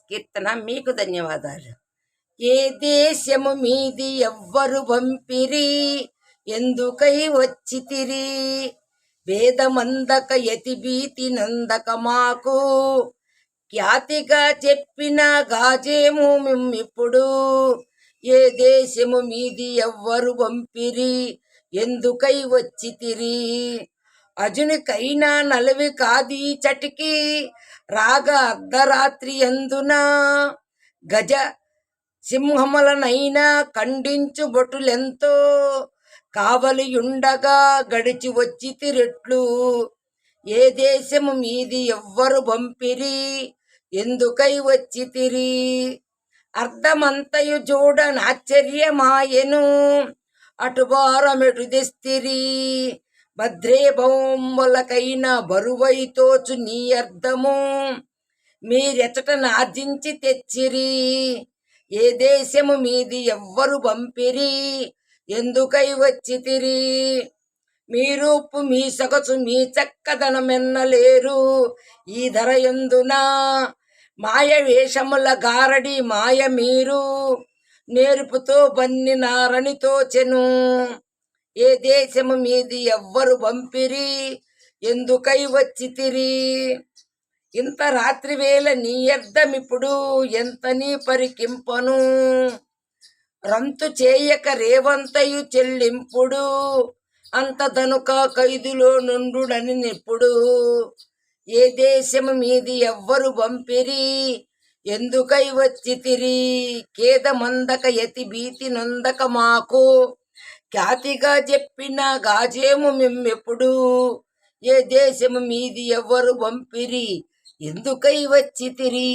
కీర్తన. మీకు ధన్యవాదాలు. ఏ దేశము మీది ఎవ్వరు పంపిరి, ఎందుకై వచ్చితిరి, వేదమందక యతి భీతి నందక మాకు, ఖ్యాతిగా చెప్పిన గాజేము మిమ్మిప్పుడు. ఏ దేశము మీది ఎవ్వరు పంపిరి, ఎందుకై వచ్చితిరి, అజునికైనా నలవి కాది చటికి, రాగ అర్ధరాత్రి అందున గజ సింహములనైనా ఖండించు బొటులెంతో, కావలియుండగా గడిచి వచ్చి తిరెట్లు. ఏ దేశము మీది ఎవ్వరు పంపిరి, ఎందుకై వచ్చితిరి, అర్ధమంతయు చూడనాశ్చర్యమాయెను, అటుబారమెటు తెస్తిరి, భద్రేభౌములకైన బరువై తోచు నీ అర్థము, మీరెచటన ఆర్జించి తెచ్చిరి. ఏ దేశము మీది ఎవ్వరు పంపిరి, ఎందుకై వచ్చితిరి, మీ రూపు మీ సొగసు మీ చక్కదనమెన్నలేరు, ఈ ధర ఎందున మాయ వేషముల గారడి మాయ మీరు, నేర్పుతో బన్ని నారని తోచెను. ఏ దేశము మీది ఎవ్వరు పంపిరి, ఎందుకై వచ్చితిరి, ఇంత రాత్రి వేళ నీ అర్థమిప్పుడు ఎంత నీ పరికింపను, రంతు చేయక రేవంతయు చెల్లింపుడు, అంత దనుక ఖైదులో నుండుడని నెప్పుడు. ఏ దేశము మీది ఎవ్వరు పంపిరి, ఎందుకై వచ్చితిరి, ఖేదమందక యతి భీతి నొందక మాకు, ఖ్యాతిగా చెప్పిన గాజేము మిమ్మెప్పుడు. ఏ దేశము మీది ఎవ్వరు పంపిరి, ఎందుకై వచ్చితిరి.